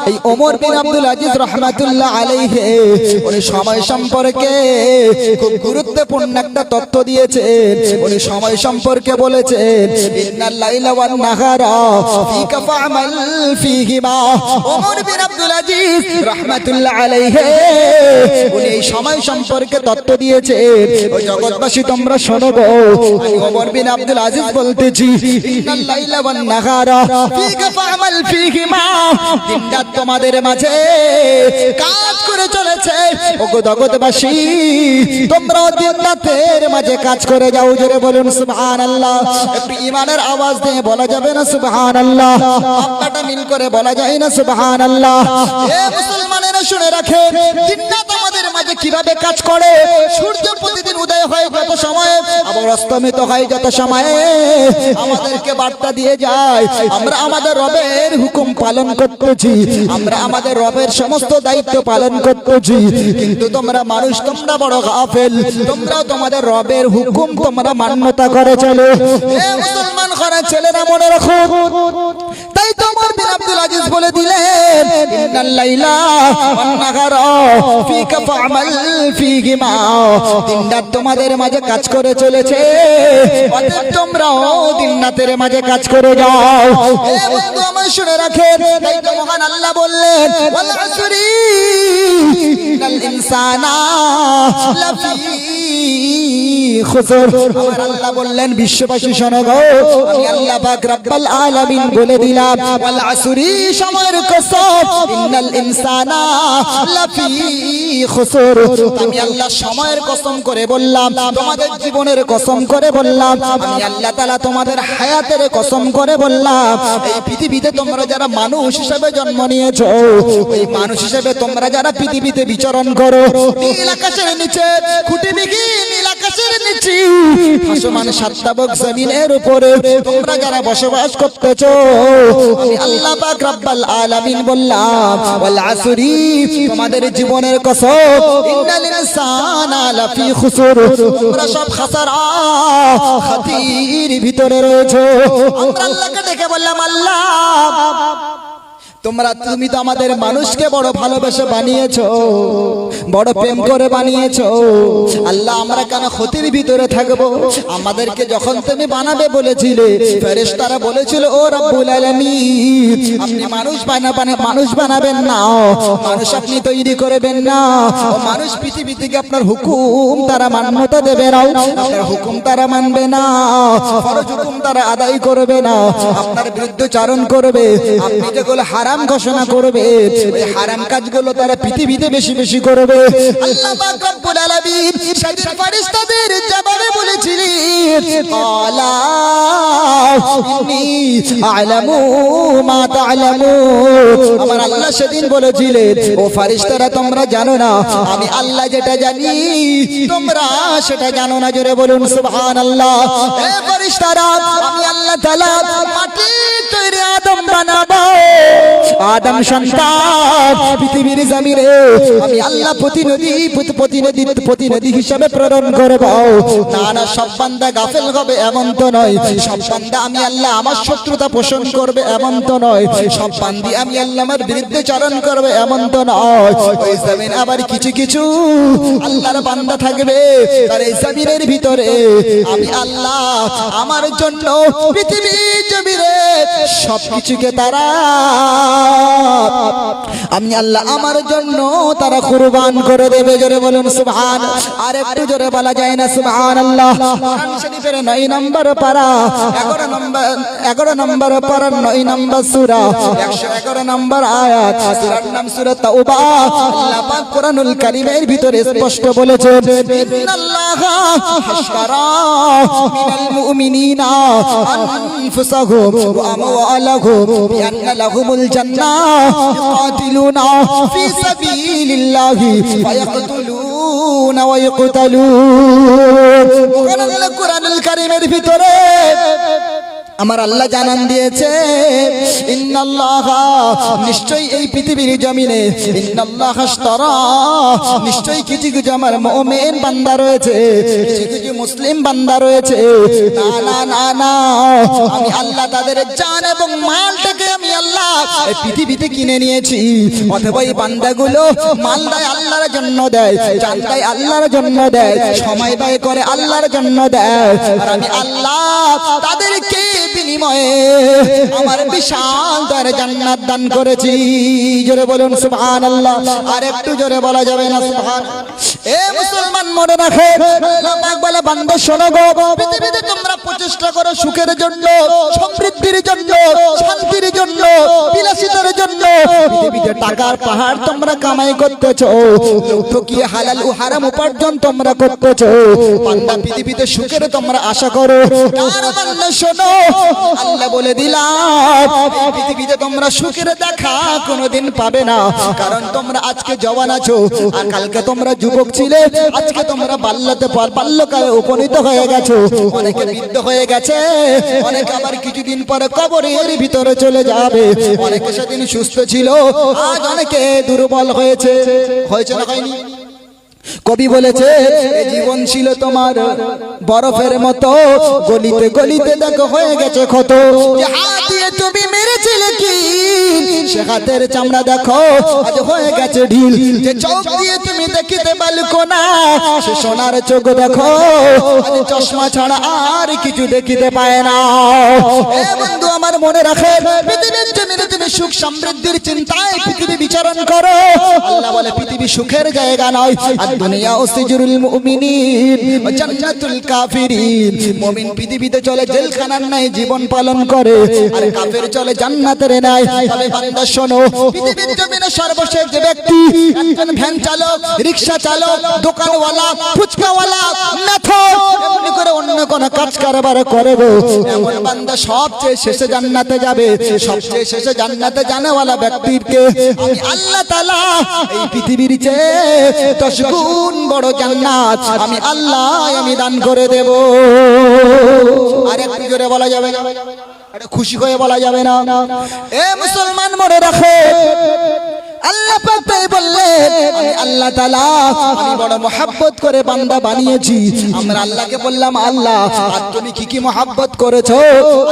এই ওমর বিন আব্দুল আজিজ রাহমাতুল্লাহ আলাইহি উনি সময় সম্পর্কে খুব গুরুত্বপূর্ণ একটা তথ্য দিয়েছেন। উনি সময় সম্পর্কে বলেছেন ইন্নাল লাইলা ওয়ান নাহারা ফিকা ফা'মাল ফীহিমা। ওমর বিন আব্দুল আজিজ রাহমাতুল্লাহ আলাইহি উনি এই সময় সম্পর্কে তথ্য দিয়েছেন। ও জগৎবাসী তোমরা শোনো গো, আমি ওমর বিন আব্দুল আজিজ বলতেছি ইন্নাল লাইলা ওয়ান নাহারা ফিকা ফা'মাল ফীহিমা। দিনরাত তোমাদের মাঝে কাজ করে চলেছে। ও জগৎবাসী তোমরা দিনরাতের মাঝে কাজ করে যাও। জোরে বলুন সুবহানাল্লাহ। একটু ঈমানের আওয়াজ দিয়ে বলা যাবে না সুবহানাল্লাহ? আপনাটা মিল করে বলা যায় না সুবহানাল্লাহ? এ মুসলমানেরা শুনে রাখেন, দিনরাত আমাদের মাঝে কিভাবে কাজ করে। সূর্য প্রতিদিন উদয় হয় যত সময়ে, আবার অস্তমিত হয় যত সময়ে, আমাদেরকে বার্তা দিয়ে যায় আমরা আমাদের রবের হুকুম পালন করতেছি, আমরা আমাদের রবের সমস্ত দায়িত্ব পালন করতেছি। কিন্তু তোমরা মানুষ, তোমরা বড় গাফেল, তোমরা তোমাদের রবের হুকুম তোমরা মান্যতা করে চলো। এ মুসলমান ঘরের ছেলেরা মনে রাখো, তাই তো ওমর বিন আব্দুল আজিজ বলে দিলেন ইন্নাল লাইলা ওয়ান নাহারা ফিকা ফা'মাল ফীহিমা। দিনরাত তোমাদের মাঝে কাজ করে চলেছে, অতএব তোমরাও দিনরাতের মাঝে কাজ করে যাও। এ বন্ধু আমার শুনে রাখেন, তাই তো মহান আল্লাহ বললেন ওয়াল আসরি ইন্নাল ইনসানা লাফি খুসর। আমার আল্লাহ বললেন বিশ্ববাসী শোনো গো, আমি আল্লাহ পাক রব্বুল আলামিন বলে দিলাম ওয়াল আসরি, সময়ের কসম, ইন্নাল ইনসানা লাফি খুসর। আমি আল্লাহ সময়ের কসম করে বললাম, তোমাদের জীবনের কসম করে বললাম, আমি আল্লাহ তাআলা তোমাদের হায়াতের কসম করে বললাম। এই পৃথিবীতে তোমরা যারা মানুষ হিসেবে জন্ম নিয়েছো, এই মানুষ হিসেবে তোমরা যারা পৃথিবীতে বিচরণ করো, নীল আকাশের নিচে, খুঁটিবিহীন নীল আকাশের নিচে, ভাসমান সাতটাবক জমিনের উপরে তোমরা যারা বসবাস করতেছো, আমি আল্লাহ পাক রব্বুল আলামিন বললাম ওয়াল আসরি, তোমাদের জীবনের কসম, ইন্নাল ইনসানা লাফি খুসর, তোমরা সব খাসারা, খাতির ভিতরে রয়েছো। আমরা আল্লাহকে ডেকে বললাম আল্লাহ তুমি তো আমাদের মানুষকে বড় ভালোবেসে বানিয়েছো, বড় প্রেম করে বানিয়েছো। আল্লাহ আমরা কেন ক্ষতির ভিতরে থাকবো? আমাদেরকে যখন তুমি বানাবে বলেছিলে, ফেরেশতারা বলেছিল ও রব্বুল আলামিন, আপনি মানুষ বানাবেন না, মানুষ আপনি তৈরি করবেন না। ও মানুষ পৃথিবী থেকে আপনার হুকুম তারা মান্যতা দেবে না, আপনার হুকুম তারা মানবে না, ফরজ হুকুম তারা আদায় করবে না, আপনার বিরুদ্ধে চারণ করবে। আপনি যেগুলো হারাম ঘোষণা করবে, এই হারাম কাজগুলো তারা পৃথিবীতে বেশি বেশি করবে। আল্লাহ পাক রব্বুল আলামিন সেদিন ফেরেশতাদের জবাবে বলেছিলেন আলা ইন্নী আ'লামু মা তা'লামুন। আমার আল্লাহ সেদিন বলেছিলেন ও ফেরেশতারা তোমরা জানো না, আমি আল্লাহ যেটা জানি তোমরা সেটা জানো না। জোরে বলুন সুবহানাল্লাহ। এ ফেরেশতারা, আমি আল্লাহ তাআলা মাটি তৈরি আদম বানাবো, আদম সন্তান পৃথিবীর জমিনে আমি আল্লাহ প্রতিনিধি হিসাবে প্রেরণ করব। না সব বান্দা গাফেল হবে এমন তো নয়, সব বান্দা আমি আল্লাহ আমার শত্রুতা পোষণ করবে এমন তো নয়, সব বান্দি আমি আল্লাহ আমার বিরুদ্ধে চারণ করবে এমন তো নয়। ওই জমিন আবার কিছু কিছু আল্লাহর বান্দা থাকবে, তার এই জমিনের ভিতরে আমি আল্লাহ আমার জন্য পৃথিবীর জমিনে সবকিছুকে তারা আমি আল্লাহ আমার জন্য তারা কুরবান করে দেবে। জোরে বলুন সুবহান। আর একটু জোরে বলা যায় না সুবহানাল্লাহ? কোরআন শরীফের 9 নম্বর পারা, 11 নম্বর পারা, 9 নম্বর সূরা, 111 নম্বর আয়াত, সূরার নাম সূরা তাওবা। আল্লাহ পাক কোরআনুল কারীমের ভিতরে স্পষ্ট বলেছেন ইন্নাল্লাহা হাশারা মিনাল মুমিনিনা আনফুসাহুম ওয়া আমওয়ালাহুম বিআন্না লাহুমুল জান্নাহ ইউকাতিলুনা ফি সাবিলিল্লাহি ফায়াকতুলুনা ওয়া ইয়কতালুন। কোরআনুল কারীমের ভিতরে আমার আল্লাহ জানান দিয়েছে ইন্নাল্লাহ নিশ্চয়ই এই পৃথিবীর জমিনে ইন্নাল্লাহ আশতারা নিশ্চয়ই কিছু কিছু আমার মুমিন বান্দা রয়েছে, কিছু কিছু মুসলিম বান্দা রয়েছে। না না না না, আমি আল্লাহ তাদের জান এবং মালটাকে আমি আল্লাহ এই পৃথিবীতে কিনে নিয়েছি। অথবা এই বান্দাগুলো মাল দেয় আল্লাহর জন্য দেয়, জান দেয় আল্লাহর জন্য দেয়, সময় ব্যয় করে আল্লাহর জন্য দেয়। আর আমি আল্লাহ তাদেরকে বিনিময়ে আমার বিশাল দরে জান্নাত দান করেছি। জোরে বলুন সুবহানাল্লাহ। আর একটু জোরে বলা যাবে না সুবহান? এ মুসলমান মনে রাখো, আল্লাহ পাক বলে বান্দা শোনো গো, পৃথিবীতে তোমরা প্রচেষ্টা করো সুখের জন্য, সমৃদ্ধির জন্য, শান্তির জন্য, বিলাসিতার জন্য। পৃথিবীতে টাকার পাহাড় তোমরা কামাই করতেছো, ঠকিয়ে হালাল ও হারাম উপার্জন তোমরা করতেছো। বান্দা পৃথিবীতে সুখের তোমরা আশা করো। আর বান্দা শোনো, আল্লাহ বলে দিলাম পৃথিবীতে তোমরা সুখের দেখা কোনোদিন পাবে না। কারণ তোমরা আজকে জওয়ান আছো, আর কালকে তোমরা যুবক ছিলে, আজকে তোমরা বাল্যকালে উপনীত হয়ে গেছো। অনেকে বৃদ্ধ হয়ে গেছে, অনেকে আবার কিছুদিন পরে কবরের ভিতরে চলে যাবে। অনেকে সেদিন সুস্থ ছিল, আজ অনেকে দুর্বল হয়েছে। হয়েছে না হয়নি? কবি বলেছে জীবন ছিল তোমার বরফের মতো, গলিতে গলিতে দেখো হয়ে গেছে ক্ষত। যে হাত দিয়ে তুমি মেরেছিলে কি, সে হাতের চামড়া দেখো আজ হয়ে গেছে ঢিল। যে চোখ দিয়ে তুমি দেখিতে পারছো না, সে সোনার চোখ দেখো আজ চশমা ছাড়া আর কিছু দেখিতে পায় না। এ বন্ধু আমার মনে রাখে, পৃথিবীর জমিনে তুমি সুখ সমৃদ্ধির চিন্তায় পৃথিবী বিচরণ করো। আল্লাহ বলে পৃথিবী সুখের জায়গা নয়। আর দুনিয়া উসজুরুল মুমিনিন ওয়া জান্নাতুল কাফিরিন। মুমিন পৃথিবীতে চলে জেলখানার ন্যায় জীবন পালন করে, আর কাফের চলে জান্নাতের ন্যায়। তবে বান্দা শোনো, পৃথিবীর জমিনে সর্বশেষ যে ব্যক্তি একজন ভ্যান চালক, রিকশা চালক, দোকানওয়ালা, ফুচকাওয়ালা, মেথর এমনি করে অন্য কোন কাজ কারবার করে গো, এমন বান্দা সবচেয়ে শেষে জান্নাতে যাবে। সবচেয়ে শেষে জান্নাতে জানেওয়ালা ব্যক্তিকে আমি আল্লাহ তাআলা এই পৃথিবীর চেয়ে 10 গুণ বড় জান্নাত আমি আল্লাহ আমি দান করে দেব। আর একটু জোরে বলা যাবে না, এটা খুশি হয়ে বলা যাবে না। এ মুসলমান মনে রাখো, আল্লাহ পাক বললেন আমি আল্লাহ তাআলা আমি বড় মহব্বত করে বান্দা বানিয়েছি। আমরা আল্লাহকে বললাম আল্লাহ আর তুমি কি কি মহব্বত করেছো?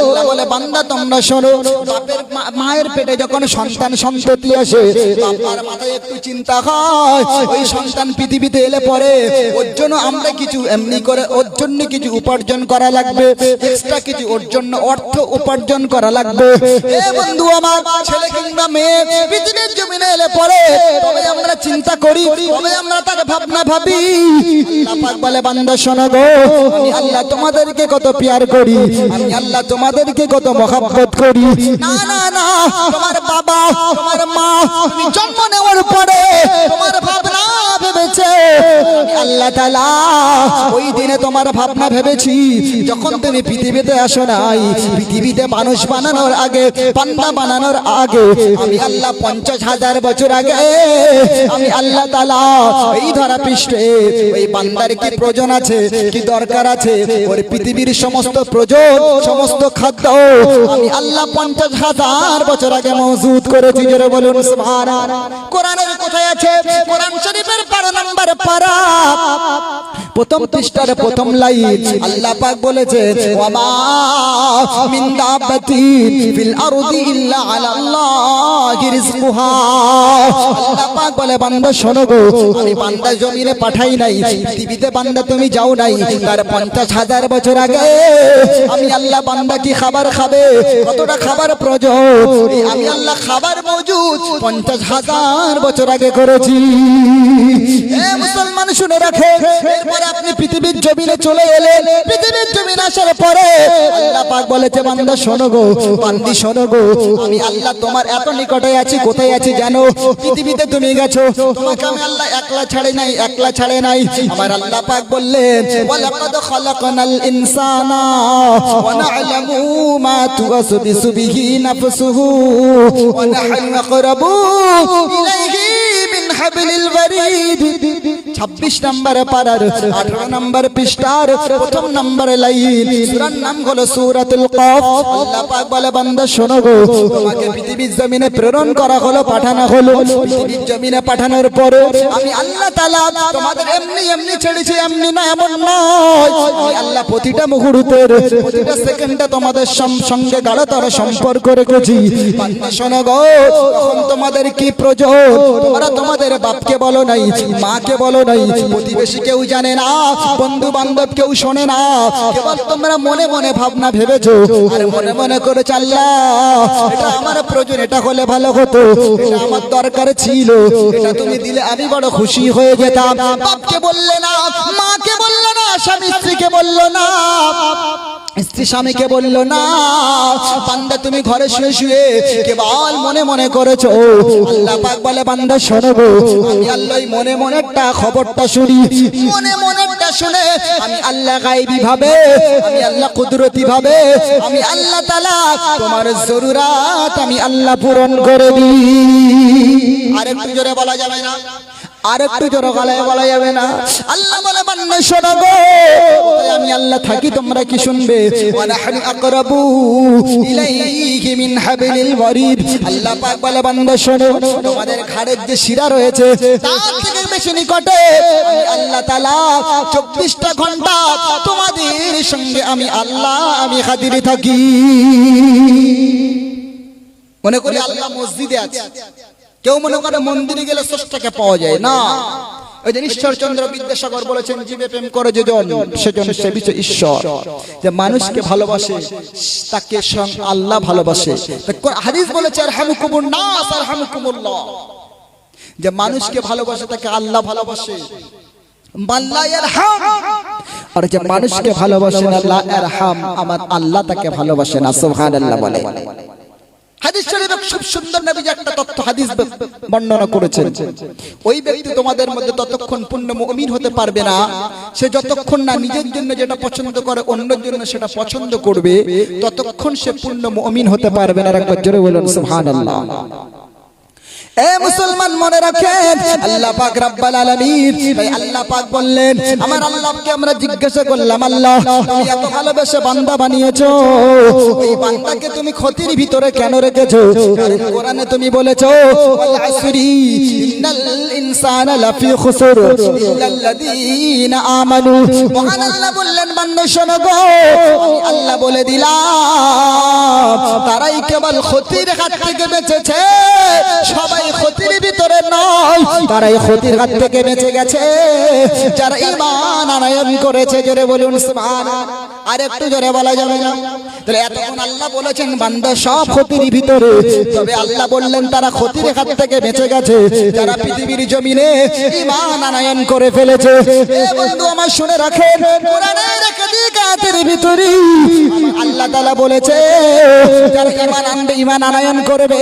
আল্লাহ বলে বান্দা তোমরা শোনো, বাপের মায়ের পেটে যখন সন্তান সন্ততি আসে, বাবার মাথায় একটু চিন্তা হয় ওই সন্তান পৃথিবীতে এলে পরে ওর জন্য আমরা কিছু এমনি করে ওর জন্য কিছু উপার্জন করা লাগবে, এক্সট্রা কিছু ওর জন্য অর্থ উপার্জন করা লাগবে। এ বন্ধু আমার, ছেলে কিংবা মেয়ে পৃথিবীর জমিনে এলে পরে তবে আমরা চিন্তা করি, তবে আমরা তার ভাবনা ভাবি। আল্লাহ পাক বলে বান্দা শোনো গো, আমি আল্লাহ তোমাদেরকে কত প্যার করি, আমি আল্লাহ তোমাদেরকে কত মহব্বত করি। না না না, তোমার বাবা তোমার মা তুমি জন্ম নেওয়ার পরে তোমার ভাবনা ভেবেছে আমি আল্লাহ তাআলা ওই দিনে তোমার ভাবনা ভেবেছি যখন তুমি পৃথিবীতে আসো নাই। পৃথিবীতে মানুষ বানানোর আগে, বান্দা বানানোর আগে আমি আল্লাহ 50,000 বছর আগে আমি আল্লাহ তাআলা এই ধরা পৃষ্ঠে ওই বান্দার কি প্রয়োজন আছে, কি দরকার আছে, ওর পৃথিবীর সমস্ত প্রয়োজন, সমস্ত খাদ্য আমি আল্লাহ 50,000 বছর আগে মওজুদ করেছি। জোরে বলুন সুবহানাল্লাহ। কোরআনের কোথায় আছে? কোরআন শরীফের 12 নম্বর পারা প্রথম পৃষ্ঠার প্রথম লাইন আল্লাহ পাক বলেছেন ওয়ামা মিন দাব্বাতিন ফিল আরদি ইল্লা আলাল্লাহি রিজকুহা। আল্লাহ পাক বলে বান্দা শোনো গো, আমি বান্দা জমিনে পাঠাই নাই, পৃথিবীতে বান্দা তুমি যাও নাই, তার 50,000 বছর আগে আমি আল্লাহ বান্দা কি খাবার খাবে, কতটা খাবার প্রয়োজন আমি আল্লাহ খাবার মওজুদ 50,000 বছর আগে করেছি। এ মুসলমান শুনে রাখো, এরপরে আপনি পৃথিবীর জমিনে চলে এলেন, পৃথিবীর জমিনে আসার পরে আল্লাহ পাক বলেছে বান্দা শোনো গো, বান্দি শোনো গো, আমি আল্লাহ তোমার এত নিকটে আছি। কোথায় আছি জানো? পৃথিবীতে তুমি গেছো, তোমাকে আমি আল্লাহ একলা ছাড়ে নাই, একলা ছাড়ে নাই। আমার আল্লাহ পাক বললেন ওয়ালাকাদ খালাকনাল ইনসানা ওয়া না'লামু মা তুওয়াসবিসু বিহি নাফসুহু ওয়া নাহনু আকরাবু ইলাইহি মিন হাবলিল ওয়ারিদ। 26 নম্বরে পারার 18 নম্বর পৃষ্ঠার প্রথম নম্বরে লাইন। সূরার নাম হলো সূরাতুল কফ। আল্লাহ পাক বলে বান্দা শোনো গো, তোমাকে পৃথিবীর জমিনে প্রেরণ করা হলো, পাঠানো হলো। পৃথিবীর জমিনে পাঠানোর পরে আমি আল্লাহ তাআলা তোমাদের এমনি এমনি ছেড়েছি, এমনি না এমন নয়। আমি আল্লাহ প্রতিটা মুহূর্তের প্রতিটা সেকেন্ডে তোমাদের সঙ্গে গাঢ়তর সম্পর্ক রেখেছি। বান্দা শোনো গো, তখন তোমাদের কি প্রয়োজন? তোমরা তোমাদের বাপকে বলো নাই, মাকে বলো নাই, প্রতিবেশী কেউ জানে না, বন্ধু বান্ধব কেউ শোনে না, কেবল তোমরা মনে মনে ভাবনা ভেবেছো আর মনে মনে করে আল্লাহ এটা আমার প্রয়োজন, এটা হলে ভালো হতো, এটা আমার দরকার ছিল, এটা তুমি দিলে আমি বড় খুশি হয়ে যেতাম। বাপকে বললে না, মাকে বললো না, স্বামী স্ত্রীকে বললো না, স্ত্রী স্বামীকে বললো না। বান্দা তুমি ঘরে শুয়ে শুয়ে কেবল মনে মনে করেছো। আল্লাহ পাক বলে বান্দা শোনো গো, আমি আল্লাহ মনে মনেরটা খবরটা শুনি, মনে মনেরটা শুনে আমি আল্লাহ গায়বী ভাবে, আমি আল্লাহ কুদরতি ভাবে, আমি আল্লাহ তাআলা তোমার জরুরাত আমি আল্লাহ পূরণ করে দিই। আরেকটু জোরে বলা যাবে না? আরেকটু জোরে গলায় বলা যাবে না? আল্লাহ বলে বান্দা শোনো গো, আমি আল্লাহ থাকি, তোমরা কি শুনবে? ওয়া নাহনু আকরাবু ইলাইহি মিন হাবলিল ওয়ারিদ। আল্লাহ পাক বলে বান্দা শোনো, তোমাদের ঘাড়ের যে শিরা রয়েছে তার থেকে বেশি নিকটে আমি আল্লাহ তাআলা 24টা ঘন্টা তোমাদের সঙ্গে আমি আল্লাহ আমি হাজির থাকি। মনে করি আল্লাহ মসজিদে আছে, কেউ মনে করে মন্দিরে গেলে স্রষ্টাকে পাওয়া যায় না। ওই যে ঈশ্বরচন্দ্র বিদ্যাসাগর বলেছেন, জীবে প্রেম করে যেজন সেজন সেবিছে ঈশ্বর। যে মানুষকে ভালোবাসে তাকে স্বয়ং আল্লাহ ভালোবাসে। হাদিস বলেছে আরহামুকুমুন নাস আরহামুকুমুল্লাহ, যে মানুষকে ভালোবাসে তাকে আল্লাহ ভালোবাসে। মাল্লা ইয়ারহাম, আর যে মানুষকে ভালোবাসেন আল্লাহ ইয়ারহাম, আমার আল্লাহ তাকে ভালোবাসেন না। সুবহানাল্লাহ বলে। হাদিস শরীফে খুব সুন্দর নবীজি একটা তথ্য হাদিস বর্ণনা করেছেন। ওই ব্যক্তি তোমাদের মধ্যে ততক্ষণ পূর্ণ মুমিন হতে পারবে না, সে যতক্ষণ না নিজের জন্য যেটা পছন্দ করে অন্যের জন্য সেটা পছন্দ করবে, ততক্ষণ সে পূর্ণ মুমিন হতে পারবে না। একবার জোরে বলুন সুবহানাল্লাহ। এ মুসলমান মনে রাখেন, আল্লাহ পাক রব্বুল আলামিন, ভাই আল্লাহ পাক বললেন, আমার আল্লাহকে আমরা জিজ্ঞাসা করলাম, আল্লাহ তুমি এত ভালোবেসে বান্দা বানিয়েছো, ওই বান্দাকে তুমি ক্ষতির ভিতরে কেন রেখেছো? কারণ কোরআনে তুমি বলেছো ওয়াল আসরি ইন্নাল ইনসানা লাফি খুসর ইল্লাল্লাযীনা আমানু। মহান আল্লাহ বললেন বান্দা শোনো গো, আমি আল্লাহ বলে দিলাম তারাই কেবল ক্ষতির হাত থেকে বেঁচেছে, সবাই ক্ষতির ভিতরে নয়, তারাই ক্ষতির হাত থেকে বেঁচে গেছে যারা ঈমান আনয়ন করেছে। জোরে বলুন সুবহানাল্লাহ। আর একটু জোরে বলা যাবে না? তাহলে এতক্ষণ আল্লাহ বলেছেন বান্দা সব ক্ষতির ভিতরে, তবে আল্লাহ বললেন তারা ক্ষতির হাত থেকে বেঁচে গেছে যারা পৃথিবীর জমিনে ঈমান আনয়ন করে ফেলেছে। এ বন্ধু আমার শুনে রাখেন, কোরআনের একাধিক আয়াতের ভিতরে আল্লাহ তাআলা বলেছে যারা ঈমান আনবে, ঈমান আনয়ন করবে,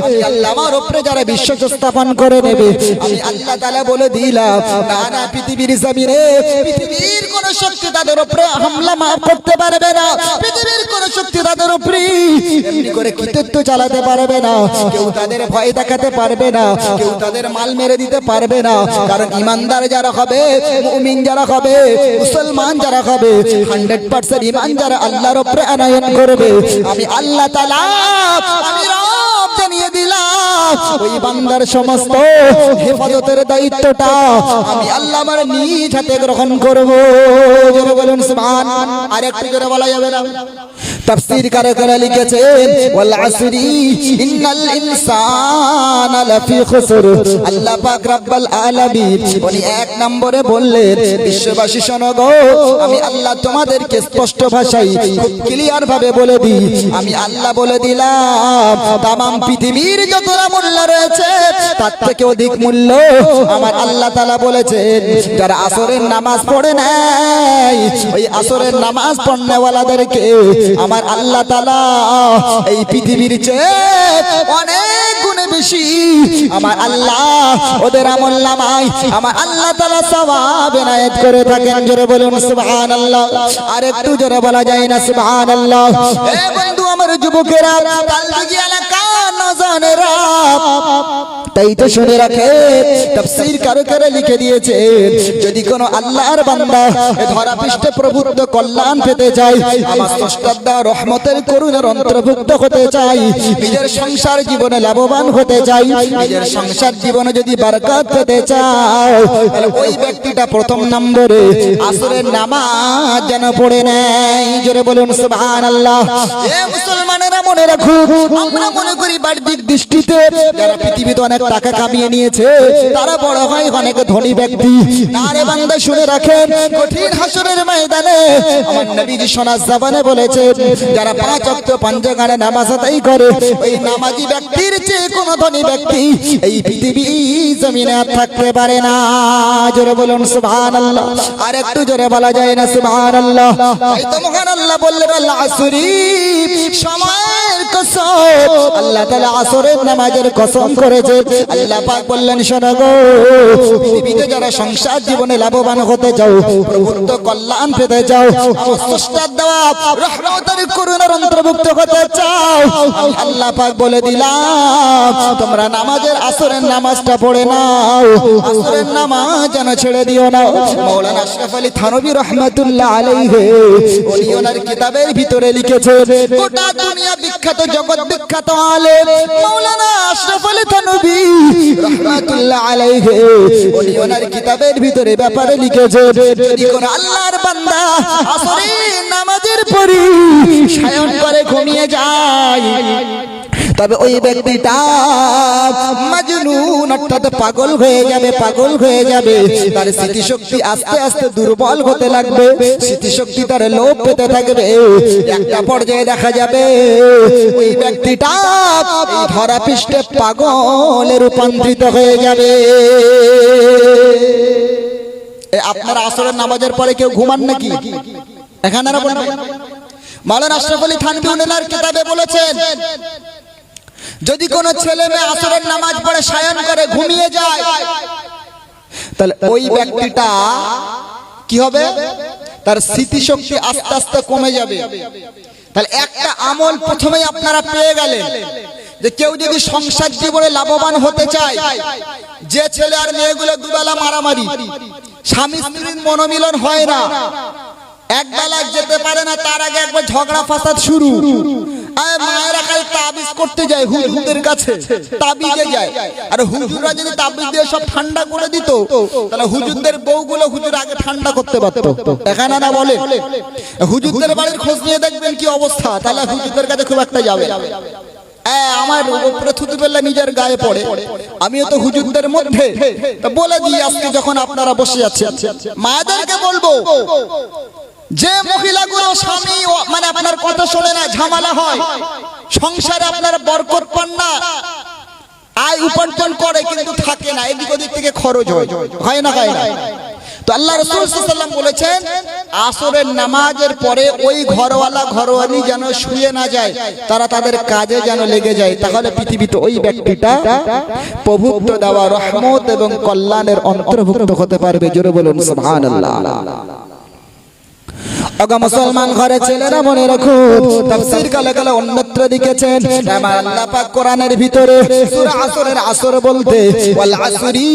আমি আল্লাহ আমার উপরে যারা বিশ্বাস স্থাপন করে নেবে, আমি আল্লাহ তাআলা বলে দিলাম না না পৃথিবীর জমিনে পৃথিবীর কোন শক্তি তাদের উপরে হামলা মাফ করতে পারবে না, পৃথিবীর কোন শক্তি তাদের উপরে এমনি করে কৃতিত্ব চালাতে পারবে না, কেউ তাদের ভয় দেখাতে পারবে না, কেউ তাদের মাল মেরে দিতে পারবে না। কারণ ইমানদার যারা হবে, মুমিন যারা হবে, মুসলমান যারা হবে, 100% ঈমান যারা আল্লাহর উপরে আনয়ন করবে, আমি আল্লাহ তাআলা আমি রব জানিয়ে দিলাম ওই বান্দার সমস্ত হেফাজতের দায়িত্বটা আমি আল্লাহ আমার নিজ হাতে গ্রহণ করব। জোরে বলুন সুবহান। আর একটু জোরে বলা যাবে না? তাফসীর কারকেরা লিখেছেন ওয়াল আসরি ইন্নাল ইনসানা লাফি খুসর। আল্লাহ পাক রব্বুল আলামিন উনি এক নম্বরে বললেন বিশ্ববাসী শোনো গো, আমি আল্লাহ তোমাদেরকে স্পষ্ট ভাষায় খুব ক্লিয়ার ভাবে বলে দিই, আমি আল্লাহ বলে দিলাম তামাম পৃথিবীর যত মূল্য রয়েছে তার থেকে অধিক মূল্য আমার আল্লাহ তাআলা বলেছেন যারা আসরের নামাজ পড়ে নাই, ওই আসরের নামাজ পড়নেওয়ালাদেরকে আমার আল্লাহ তাআলা এই পৃথিবীর চেয়ে অনেক গুণে বেশি আমার আল্লাহ ওদের আমলনামায় আমার আল্লাহ তাআলা সওয়াব এনায়েত করে থাকেন। জোরে বলুন সুবহানাল্লাহ। আর একটু জোরে বলা যায় না সুবহানাল্লাহ? এ বন্ধু আমার যুবকেরা, কাল লাগি এলাকা নজনেরা তাই তো শুনে রাখে তাফসীর কারো লিখে দিয়েছে, যদি কোনো আল্লাহর বান্দা ধরা পৃষ্ঠে প্রভুত্ব কল্যাণ পেতে চায়, আমার স্রষ্টার দেওয়া রহমতের করুণার অন্তর্ভুক্ত হতে চাই, নিজের সংসার জীবনে লাভবান হতে চাই, নিজের সংসার জীবনে যদি বরকত পেতে চায়, তাহলে ওই ব্যক্তিটা প্রথম নম্বরে আসরের নামাজ যেন পড়ে নেয়। জোরে বলুন সুবহানাল্লাহ। এ মুসলমানেরা মনে রাখো, আমরা মনে করি বাহ্যিক দৃষ্টিতে যারা পৃথিবীতে অনেক টাকা কামিয়ে নিয়েছে তারা বড় হয় অনেক ধনী ব্যক্তি। না রে বান্দা, শুনে রাখেন, কঠিন হাসরের ময়দানে আমার নবীজি সোনার জবানে বলেছেন, যারা 5 ওয়াক্ত পাঁচগানে নামাজ আদায় করে, ওই নামাজি ব্যক্তির চেয়ে কোনো ধনী ব্যক্তি এই পৃথিবী জমিনে আর থাকতে পারে না। জোরে বলুন সুবহানাল্লাহ। আর একটু জোরে বলা যায় না সুবহানাল্লাহ? তাই তো মহান আল্লাহ বললেন, আল্লাহ আসরি, সময়ের কসম, আল্লাহ তাআলা আসরের নামাজের কসম করেছে। আল্লাহ পাক বললেন, শোনো গো, পৃথিবীতে যারা সংসার জীবনে লাভবান হতে চাও, প্রভুত্ব কল্যাণ পেতে চাও, আমার স্রষ্টার দেওয়া রহমতের করুণার অন্তর্ভুক্ত হতে চাও, আমি আল্লাহ পাক বলে দিলাম, তোমরা নামাজের আসরের নামাজটা পড়ে নাও, আসরের নামাজ যেন ছেড়ে দিও না। মাওলানা আশরাফ আলী থানভী রাহমাতুল্লাহ আলাইহি উনি ওনার কিতাবের ভিতরে লিখেছেন, গোটা দুনিয়া বিখ্যাত, জগৎ বিখ্যাত আলেম মাওলানা আশরাফ আলী থানভী রাহমাতুল্লাহ আলাইহি উনি ওনার কিতাবের ভিতরে ব্যাপারে লিখেছেন, যদি কোন আল্লাহর বান্দা আসরের নামাজের পরে শয়ন করে ঘুমিয়ে যায়, তবে ওই ব্যক্তিটা মাজনুন, অর্থাৎ পাগল হয়ে যাবে, পাগল হয়ে যাবে। তার স্মৃতিশক্তি আস্তে আস্তে দুর্বল হতে লাগবে, স্মৃতিশক্তি তার লোপ পেতে থাকবে। একটা পর্যায়ে দেখা যাবে ওই ব্যক্তিটা ধরা পৃষ্ঠে পাগলে রূপান্তরিত হয়ে যাবে। আপনারা আসরের নামাজের পরে কেউ ঘুমান নাকি? এখানে মাওলানা আশরাফ আলী থানভী ওনার কিতাবে বলেছেন, যদি কোন ছেলে মেয়ে আসরের নামাজ পড়ে শয়ন করে ঘুমিয়ে যায়, তাহলে ওই ব্যক্তিটা কি হবে? তার স্মৃতিশক্তি আস্তে আস্তে কমে যাবে। তাহলে একটা আমল প্রথমেই আপনারা পেয়ে গেলেন, যে কেউ যদি সংসার জীবনে লাভবান হতে চায়, যে ছেলে আর মেয়েগুলো দুবেলা মারামারি, স্বামী স্ত্রীর মনোমিলন হয় না, এক বেলা যেতে পারে না, তার আগে একবার ঝগড়া ফাসাদ শুরু, মায়েরা খালি তাবিজ করতে যায় হুজুরদের কাছে, তাবিজে যায়, আর হুজুররা যদি তাবিজ দিয়ে সব ঠান্ডা করে দিত, তাহলে হুজুরদের বউগুলো হুজুর আগে ঠান্ডা করতে পারতো। এখানে না বলে, হুজুরদের বাড়ির খোঁজ নিয়ে দেখবেন কি অবস্থা, তাহলে হুজুরদের কাছে খুব একটা যাবে। আমার উপরে থুতু ফেললে নিজের গায়ে পড়ে, আমিও তো হুজুরদের মধ্যে। বলে দিই, আজকে যখন আপনারা বসে আছেন, মায়েদেরকে বলবো, যে মহিলাগুলো স্বামী মানে আপনার কথা শোনে না, ঝামেলা হয় সংসারে, আপনার বরকত পান না, আয় উপার্জন করে কিন্তু থাকে না, এদিক ওদিক থেকে খরচ হয় না, হয় না। তো আল্লাহ রাসূল সাল্লাল্লাহু আলাইহি ওয়াসাল্লাম বলেছেন, আসরের নামাজের পরে ওই ঘরওয়ালা ঘরওয়ালি যেন শুয়ে না যায়, তারা তাদের কাজে যেন লেগে যায়, তাহলে পৃথিবীতে ওই ব্যক্তিটা প্রভুত্ব দেওয়া রহমত এবং কল্যাণের অন্তর্ভুক্ত হতে পারবে। জোরে বলুন সুবহানাল্লাহ। আগা মুসলমান ঘরে ছেলেরা মনে রাখুন, তাফসীর কালে অন্যত্র লিখেছেন, আমার আল্লাহ পাক কোরআনের ভিতরে সূরা আসরের আসর বলতে ওয়াল আসরি,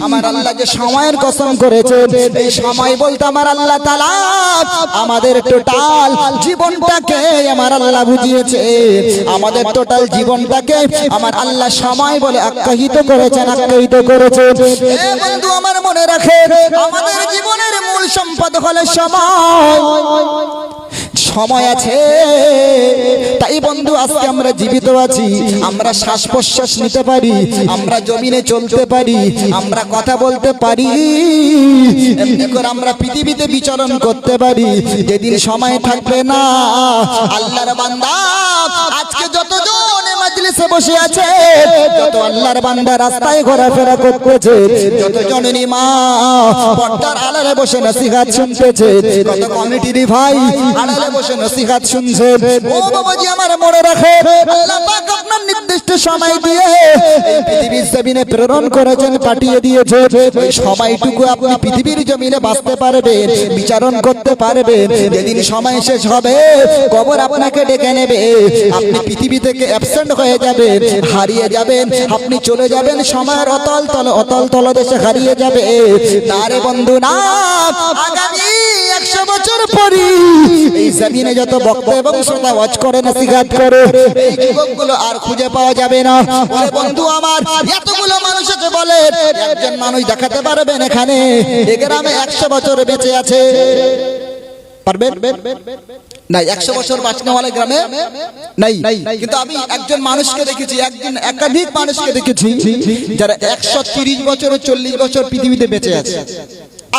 আমার আল্লাহ যে সময়ের কসম করেছেন, এই সময় বলতে আমার আল্লাহ তাআলা আমাদের টোটাল জীবনটাকে আমার আল্লাহ বুঝিয়েছে, আমাদের টোটাল জীবনটাকে আমার আল্লাহ সময় বলে আখ্যায়িত করেছেন, আখ্যায়িত করেছেন। এ বন্ধু আমার মনে রাখেন, আমাদের জীবনের মূল সম্পদ হলো সময় আছে। তাই বন্ধু, আজকে আমরা জীবিত আছি, আমরা শ্বাস প্রশ্বাস নিতে পারি, আমরা জমিনে চলতে পারি, আমরা কথা বলতে পারি, এমনি করে আমরা পৃথিবীতে বিচরণ করতে পারি। যেদিন সময় থাকবে না, আল্লাহর বান্দা আজকে যতজন মাজলিসে বসে আছে, যত আল্লাহর বান্দা রাস্তায় ঘোরাফেরা করতেছে, যত জননী মা পর্দার আড়ালে বসে নসিহত শুনতেছে, কত কমিটির ভাই আড়ালে বসে নসিহত শুনছে, ও বাবাজি আমার মনে রাখে, আল্লাহ পাক আপনার নির্দিষ্ট সময় দিয়ে এই পৃথিবীর জমিনে প্রেরণ করেছেন, পাঠিয়ে দিয়েছে। ওই সময়টুকু আপনি পৃথিবীর জমিনে বাঁচতে পারবেন, বিচারণ করতে পারবেন। যেদিন সময় শেষ হবে, কবর আপনাকে ডেকে নেবে, আপনি পৃথিবী থেকে অ্যাবসেন্ট হয়ে যাবে, হারিয়ে যাবেন, আপনি চলে যাবেন সময়ের অতল তলদেশে হারিয়ে যাবে। না রে বন্ধু না, আগামী 100 বছর পরই এই জমিনে যত বক্তা এবং শ্রোতা ওয়াজ করে নসিহত করে এই যুবকগুলো আর খুঁজে পাওয়া যাবে না। ওরে বন্ধু আমার, এতগুলো মানুষকে বলে একজন মানুষ দেখাতে পারবেন এখানে এই গ্রামে 100 বছর বেঁচে আছে? পারবেন না? 100 বছর বাঁচনেওয়ালা গ্রামে নাই। কিন্তু আমি একজন মানুষকে দেখেছি, একাধিক মানুষকে দেখেছি যারা 130 বছর ও 40 বছর পৃথিবীতে বেঁচে আছে।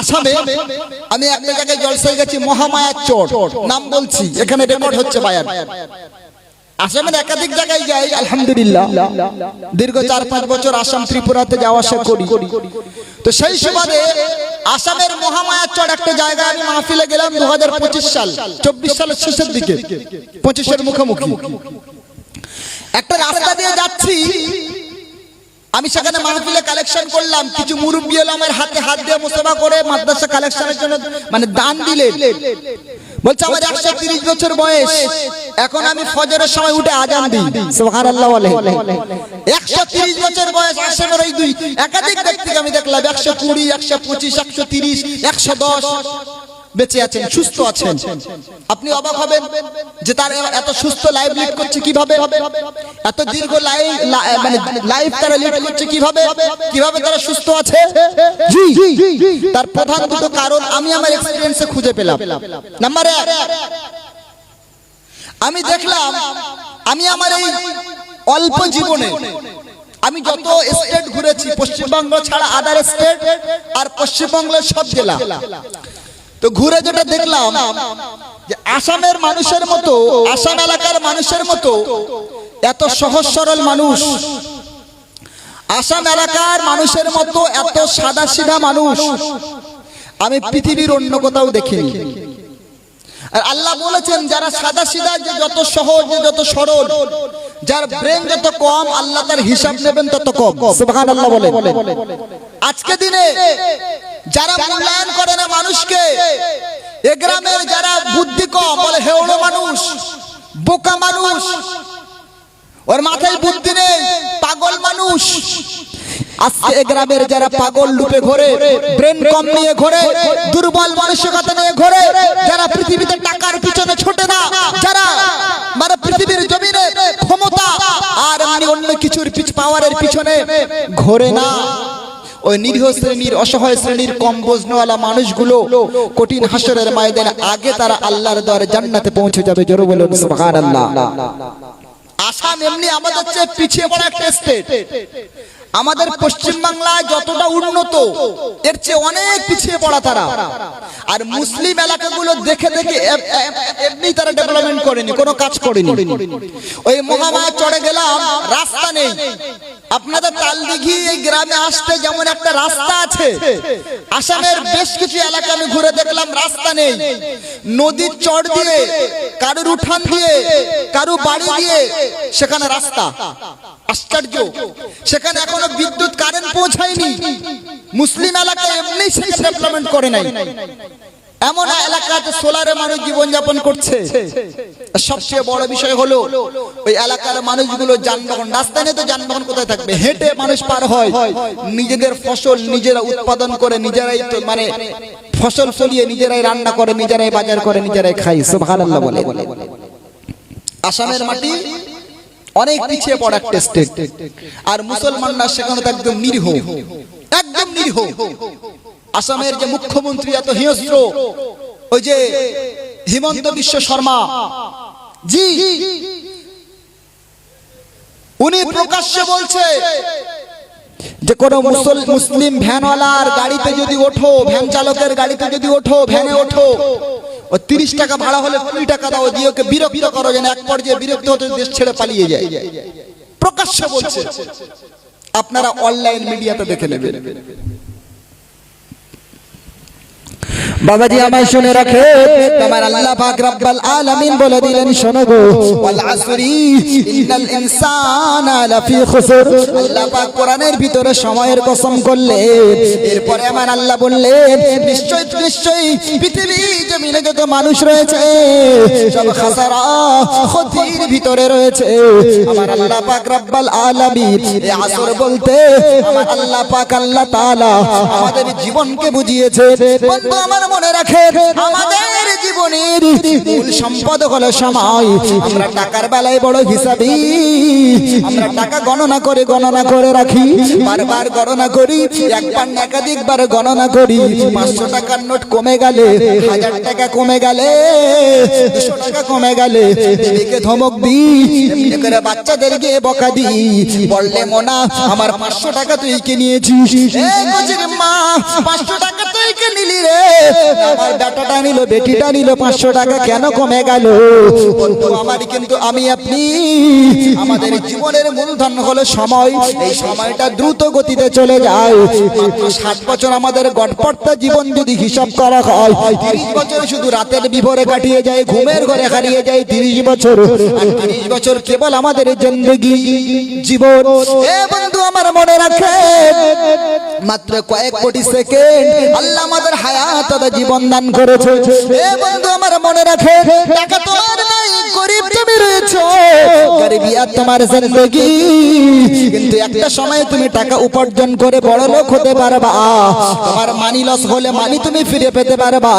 আসামে আমি একটা জায়গায় জলসায় গেছি, মহামায়ার চর নাম বলছি, এখানে রেকর্ড হচ্ছে বায়ান। আসামের একাধিক জায়গায় যাই, আলহামদুলিল্লাহ দীর্ঘ 4-5 বছর আসাম ত্রিপুরাতে যাওয়া আসা করি। তো সেই সুবাদে আসামের মহামায়ার চর একটা জায়গায় আমি মাহফিলে গেলাম 2025 সাল, 24 সালের শেষের দিকে, 25-এর মুখোমুখি একটা রাস্তা দিয়ে যাচ্ছি। আমি সেখানে মাহফিলে কালেকশন করলাম, কিছু মুরব্বি হলো আমার হাতে হাত দিয়ে মুসাফা করে মাদ্রাসা কালেকশনের জন্য মানে দান দিলেন। বলছে আমার 130 বছর বয়স, এখন আমি ফজরের সময় উঠে আজান দিই, সুবহানাল্লাহ বলে। 130 বছর বয়স, আসামের ওই দুই একাধিক ব্যক্তিকে আমি দেখলাম 120, 125, 130, 110 বেঁচে আছেন, সুস্থ আছেন। আপনি অবাক হবেন যে তার এত সুস্থ লাইফ লিড করছে কিভাবে, এত দীর্ঘ লাইফ তারা লিড করছে কিভাবে, কিভাবে তারা সুস্থ আছে। জি, তার প্রধান দুটো কারণ আমি আমার এক্সপেরিয়েন্সে খুঁজে পেলাম। নাম্বার 1, আমি দেখলাম আমি আমার এই অল্প জীবনে আমি যত স্টেট ঘুরেছি, পশ্চিমবঙ্গ ছাড়া আদার স্টেট আর পশ্চিমবঙ্গের সব জেলা, তো ঘুরে যেটা দেখলাম যে আসামের মানুষের মতো, আসাম এলাকার মানুষের মতো এত সহজ সরল মানুষ, আসাম এলাকার মানুষের মতো এত সাদা সিধা মানুষ আমি পৃথিবীর অন্য কোথাও দেখিনি। আর আল্লাহ বলেছেন যারা সাদা সিধা, যে যত সহজ, যত সরল, যার ব্রেন যত কম, আল্লাহ তার হিসাব নেবেন তত কম, সুবহানাল্লাহ বলে। আজকে দিনে যারা মূল্যায়ন করে না মানুষকে, এ গ্রামের যারা বুদ্ধি কম বলে হেওড়ো মানুষ, বোকা মানুষ, ওর মাথায় বুদ্ধি নেই, পাগল মানুষ, আজকে এ গ্রামের যারা পাগল রূপে ঘোরে, ব্রেন কম নিয়ে ঘোরে, দুর্বল মানসিকতা নিয়ে ঘোরে, যারা পৃথিবীতে টাকার পিছনে ছোটে না, যারা মানে পৃথিবীর জমিনে ক্ষমতা আর অন্য কিছুর পাওয়ারের পিছনে ঘোরে না, ওই নিরীহ শ্রেণীর, অসহায় শ্রেণীর, কম বোঝনেওয়ালা মানুষগুলো কঠিন হাসরের ময়দানে আগে তারা আল্লাহর দরবারে জান্নাতে পৌঁছে যাবে। জোরে বলুন সুবহানাল্লাহ। আসাম এমনি আমাদের চেয়ে পিছিয়ে পড়া একটা স্টেট। আমাদের পশ্চিম বাংলায় যতটা উন্নত, এর চেয়ে অনেক পিছিয়ে পড়া তারা। আর মুসলিম এলাকাগুলো দেখে দেখে এমনি তারা ডেভেলপমেন্ট করেনি, কোনো কাজ করেনি। ওই মহামায়া চড়ে গেলাম, রাস্তা নেই। আপনাদের তালদিঘি এই গ্রামে আসতে যেমন একটা রাস্তা আছে, আসামের বেশ কিছু এলাকা আমি ঘুরে দেখলাম রাস্তা নেই। নদীর চর দিয়ে, কারুর উঠান দিয়ে, কারু বাড়ি দিয়ে সেখানে রাস্তা। আশ্চর্য, সেখানে এখনো বিদ্যুৎ কারেন্ট পৌঁছায়নি। মুসলিম এলাকায় এমনি ডেভেলপমেন্ট করে নাই। এমন এলাকাতে সোলারে মানুষ জীবনযাপন করছে। সবচেয়ে বড় বিষয় হলো ওই এলাকার মানুষগুলো যানবাহন, রাস্তা নেই তো যানবাহন কোথায় থাকবে? হেঁটে মানুষ পার হয়, নিজেদের ফসল নিজেরা উৎপাদন করে, নিজেরাই মানে ফসল ফলিয়ে নিজেরাই রান্না করে, নিজেরাই বাজার করে, নিজেরাই খায়, সুবহানাল্লাহ বলে। আসামের মাটি অনেক পিছিয়ে পড়া একটা স্টেট। আর মুসলমানরা সেখানে তো একদম নিরীহ, একদম নিরীহ। আসামের যে মুখ্যমন্ত্রী এত হিংস্র, ওই যে হিমন্ত বিশ্ব শর্মা জি, উনি প্রকাশ্যে বলছে যে কোন মুসলিম ভ্যানওয়ালার গাড়িতে যদি ওঠো, ভ্যান চালকের গাড়িতে যদি ওঠো, ভ্যানে ওঠো, ও 30 টাকা ভাড়া হলে 20 টাকা দাও, দিয়ে ওকে বিরক্ত করো, যেন এক পর্যায়ে বিরক্ত হতে দেশ ছেড়ে পালিয়ে যায়। প্রকাশ্যে বলছে, আপনারা অনলাইন মিডিয়াতে দেখে নেবেন। বাবাজি আমায় শুনে রাখে, তোমার আল্লাহ পাক রব্বুল আলামিন বলে দিলেন শোনো গো, ওয়াল আসরি ইন্নাল ইনসানা লাফি খুসর। আল্লাহ পাক কোরআনের ভিতরে সময়ের কসম করলেন, এরপরে আমার আল্লাহ বললেন নিশ্চয় নিশ্চয়ই পৃথিবী জমিনে যত মানুষ রয়েছে সব খাসারা ক্ষতির ভিতরে রয়েছে। আমার আল্লাহ পাক রব্বুল আলামিন এই আসর বলতে আমার আল্লাহ পাক আল্লাহ তাআলা আমাদের জীবনকে বুঝিয়েছে। বন্ধু আমার মনে রাখে, আমাদের জীবনের মূল সম্পদ হলো সময়। আমরা টাকার বেলায় বড় হিসাবী, আমরা টাকা গণনা করে রাখি, বারবার গণনা করি, একবার না একাধিকবার গণনা করি। 500 টাকার নোট কমে গেলে, 1000 টাকা কমে গেলে, 200 টাকা কমে গেলে এদিকে ধমক দিই, এমনি করে বাচ্চাদেরকে বকা দিই, বললে মোনা আমার 500 টাকা তুই কে নিয়েছিস? এই কচির মা 500 টাকা তুই কে নিলি রে? আমার বেটাটা নিল, বেটিটা নিল, 500 টাকা কেন কমে গেল? বন্ধু আমার, কিন্তু আমি আপনি, আমাদের জীবনের মূলধন হলো সময়। এই সময়টা দ্রুত গতিতে চলে যায়। মাত্র 60 বছর আমাদের গড়পড়তা জীবন যদি হিসাব করা হয়, 30 বছর শুধু রাতের বিভোরে কাটিয়ে যায়, ঘুমের ঘরে হারিয়ে যায় 30 বছর। আর 30 বছর কেবল আমাদের জিন্দেগি জীবন। এ বন্ধু আমার মনে রাখে, মাত্র কয়েক কোটি সেকেন্ড আল্লাহ আমাদের হায়াত জীবন দান করেছে। এ বন্ধু আমার মনে রাখে, টাকা তোমার নাই, গরিব তুমি রয়েছে, গরিবিয়াত তোমার জিন্দেগি, কিন্তু একটা সময় তুমি টাকা উপার্জন করে বড় লোক হতে পারবা। তোমার মানি লস হলে মানি তুমি ফিরে পেতে পারবা।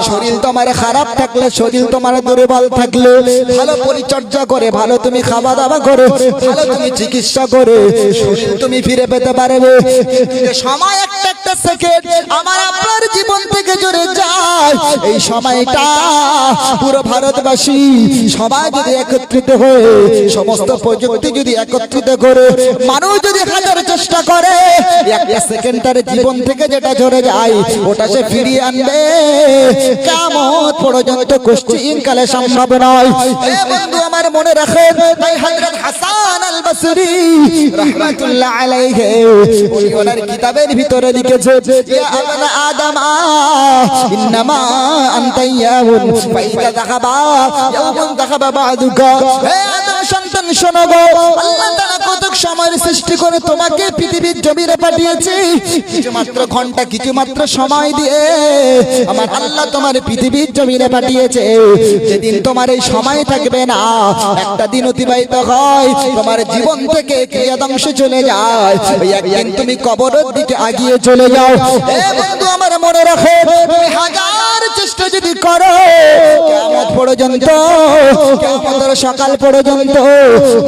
শরীর তোমার খারাপ থাকলে, শরীর তোমার দুর্বল থাকলে, ভালো পরিচর্যা করে, ভালো তুমি খাওয়া দাওয়া করে, ভালো তুমি চিকিৎসা করে শরীর তুমি ফিরে পেতে পারবে। সময় একটা একটা সেকেন্ড আমার আপনার জীবন থেকে জুড়ে যায়। এই সময়টা পুরো ভারতবাসী সবাই যদি একত্রিত হয়ে, সমস্ত প্রযুক্তি যদি একত্রিত করে, মানুষ যদি হাজার চেষ্টা করে, একটা সেকেন্ডের জীবন থেকে যেটা ঝরে যায় ওটা সে ফিরিয়ে আনবে কিয়ামত পর্যন্ত কোশ্চিন কালে সম্ভব নয়। এ বন্ধু আমার মনে রাখেন, তাই হযরত হাসান আল বসরি রাহমাতুল্লাহ আলাইহি উনি ওনার কিতাবের ভিতরে লিখেছে, ইয়া আবনা আদম ইন্নামা আনতা ইয়াউন ফাইদা যাহাবা ইয়াউন যাহাবা বাদুকা। হে আদম সন্তান শোনো গো, আল্লাহ তাআলা কত সময়ের সৃষ্টি করে তোমাকে পৃথিবীর জমিনে পাঠিয়েছে, কিছু মাত্র ঘন্টা, কিছু মাত্র সময় দিয়ে আমার আল্লাহ তোমার পৃথিবীর জমিনে পাঠিয়েছে। যেদিন তোমার এই সময় থাকবে না, একটা দিন অতিবাহিত হয়, তোমার জীবন থেকে ক্রিয়াদংশ চলে যায়, ওই একদিন তুমি কবরের দিকে আগিয়ে চলে যাও। এ বন্ধু আমার মনে রাখো, তুমি হাজার চেষ্টা যদি করো কিয়ামত পর্যন্ত, কিয়ামতের সকাল পর্যন্ত,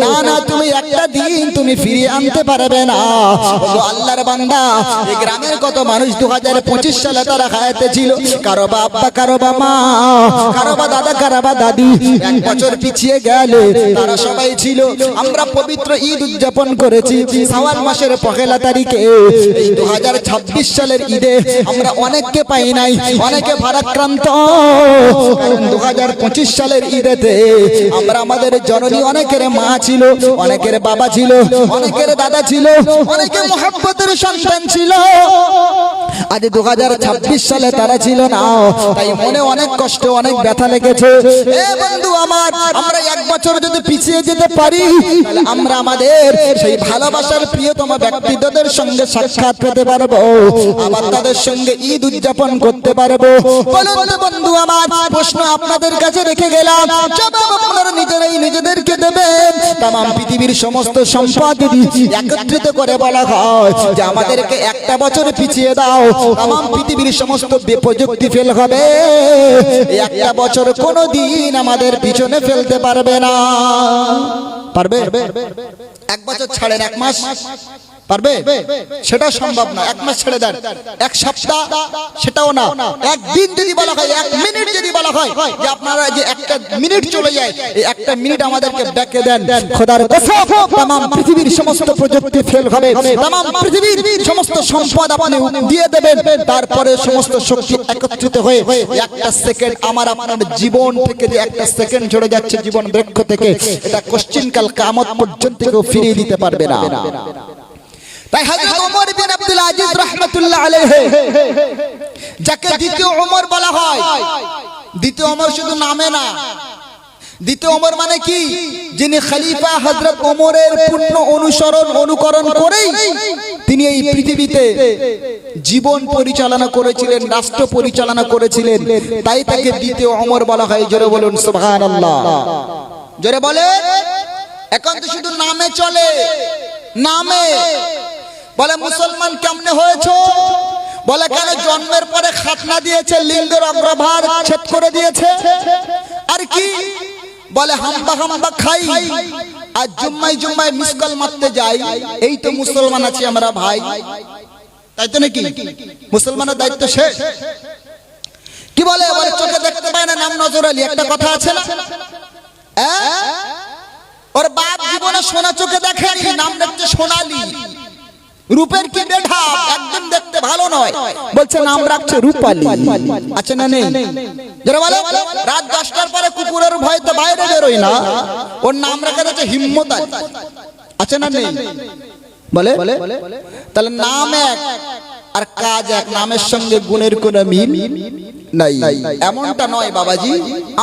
না না তুমি একটা দিন তুমি ফিরিয়ে আনতে পারবে না। ও আল্লাহর বান্দা, এই গ্রামের কত মানুষ 2025 সালে তারা হায়াতে ছিল, কারো বা আব্বা, কারো বা মা, কারো বা দাদা, কারো বা দাদি, এক বছর পিছিয়ে গেলে তারা সবাই ছিল। আমরা পবিত্র ঈদ উদযাপন করেছি শাওয়াল মাসের পহেলা তারিখে। এই 2026 সালের ঈদে আমরা অনেককে পাই নাই, অনেকে ভারাক্রান্ত, কারণ 2025 সালের ঈদেতে আমরা আমাদের জননী, অনেকের মা ছিল, অনেকের বাবা ছিল, অনেকের দাদা ছিল, অনেকে মুহাব্বতের সন্তান ছিল, আজ 2026 সালে তারা ছিল না। তাই মনে অনেক কষ্ট, অনেক ব্যথা লেগেছে। এ বন্ধু আমার, আমরা এক বছর যদি পিছিয়ে যেতে পারি, তাহলে আমরা আমাদের সেই ভালোবাসার প্রিয়তম ব্যক্তিত্বদের সঙ্গে সাক্ষাৎ পেতে পারবো, আবার তাদের সঙ্গে ঈদ উদযাপন করতে পারবো। বলুন তো বন্ধু আমার, প্রশ্ন আপনাদের কাছে রেখে গেলাম, জবাব আপনারা নিজেরাই নিজেদেরকে দেবেন। তাম পৃথিবীর সমস্ত সম্পদ যদি একত্রিত করে বলা হয় যে আমাদেরকে একটা বছর পিছিয়ে দাও, তাম পৃথিবীর সমস্ত প্রযুক্তি ফেল হবে, একটা বছর কোনোদিন আমাদের পিছনে ফেলতে পারবে না। পারবে? এক বছর ছাড়েন, এক মাস পারবে? সেটা সম্ভব না। এক মাস ছেড়ে দেন, এক সপ্তাহ সেটাও না, একদিন যদি বলা হয়, এক মিনিট যদি বলা হয় যে আপনারা যে একটা মিনিট চলে যায়, এই একটা মিনিট আমাদেরকে ব্যাকে দেন, খোদার কসম तमाम পৃথিবীর সমস্ত প্রযুক্তি ফেল হবে, तमाम পৃথিবীর সমস্ত সম্পদ আপনি দিয়ে দেবেন, তারপরে সমস্ত শক্তি একত্রিত হয়ে একটা সেকেন্ড আমার আপনার জীবন থেকে যে একটা সেকেন্ড ঝরে যাচ্ছে জীবন বৃক্ষ থেকে, এটা কোশ্চিনকাল কিয়ামত পর্যন্ত কেউ ফিরিয়ে দিতে পারবে না। তাই হযরত ওমর বিন আব্দুল আজিজ রাহমাতুল্লাহ আলাইহি যাকে দ্বিতীয় ওমর বলা হয়। দ্বিতীয় ওমর শুধু নামে না, দ্বিতীয় ওমর মানে কি? যিনি খলিফা হযরত ওমরের পূর্ণ অনুকরণ করেই তিনি এই পৃথিবীতে জীবন পরিচালনা করেছিলেন, রাষ্ট্র পরিচালনা করেছিলেন, তাই তাকে দ্বিতীয় ওমর বলা হয়। জোরে বলুন সুবহানাল্লাহ, জোরে বলে। এখন তো শুধু নামে চলে, নামে বলে মুসলমান কেমনে হয়েছো, বলে কেন জন্মের পরে খাতনা দিয়েছে, লিঙ্গের অগ্রভাগ ছেদ করে দিয়েছে, আর কি বলে হাম্বা হাম্বা খাই, আর জুম্মায় মিসকাল মারতে যাই, এই তো মুসলমান আছি আমরা ভাই। তাই তো নাকি? মুসলমানের দায়িত্ব শেষ। কি বলে বলে চোখে দেখতে পায় না, নাম নজর আলী, একটা কথা আছে না? ওর বাপ জীবনে সোনা চোখে দেখেনি, নাম দেখতে সোনালী। রূপের কি বেঢাপ, একদম দেখতে ভালো নয়, বলছে নাম রাখছে রূপালী। আচ্ছা না নেই? যারা বলে রাত 10টার পরে কুকুরের ভয়তে বাইরে বেরোয় না, ওর নাম রাখা যাচ্ছে হিম্মত আলী। আচ্ছা না নেই? বলে তাহলে নাম এক আর কাজ এক, নামের সঙ্গে গুণের কোনো মিল নাই। এমনটা নয় বাবাজি,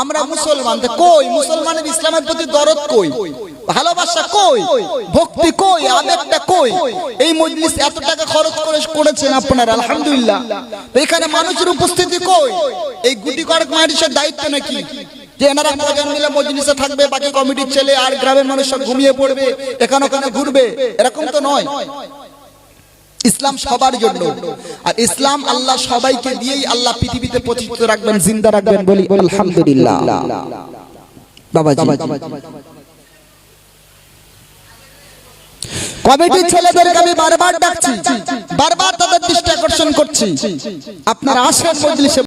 আমরা মুসলমান, কই মুসলমানের ইসলামের প্রতি দরদ কই, ভালোবাসা কই, ভক্তি কই, আবেগটা কই? এই মজলিস এত টাকা খরচ করেছেন আপনারা, আলহামদুলিল্লাহ। এখানে মানুষের উপস্থিতি কই? এই গুটি কয়েক মানুষের দায়িত্ব নাকি যে এনারা কজন মিলে মজলিসে থাকবে, বাকি কমিটির ছেলে আর গ্রামের মানুষ সব ঘুমিয়ে পড়বে, এখানে ওখানে ঘুরবে? এরকম তো নয়। ইসলাম সবার জন্য, আর ইসলাম আল্লাহ সবাইকে দিয়েই আল্লাহ পৃথিবীতে প্রতিষ্ঠিত রাখবেন, জিন্দা রাখবেন, বলি আলহামদুলিল্লাহ। বাবাজি কমিটির ছেলেদেরকে আমি বারবার ডাকছি, বারবার তাদের দৃষ্টি আকর্ষণ করছি, আপনারা আসেন মজলিসে।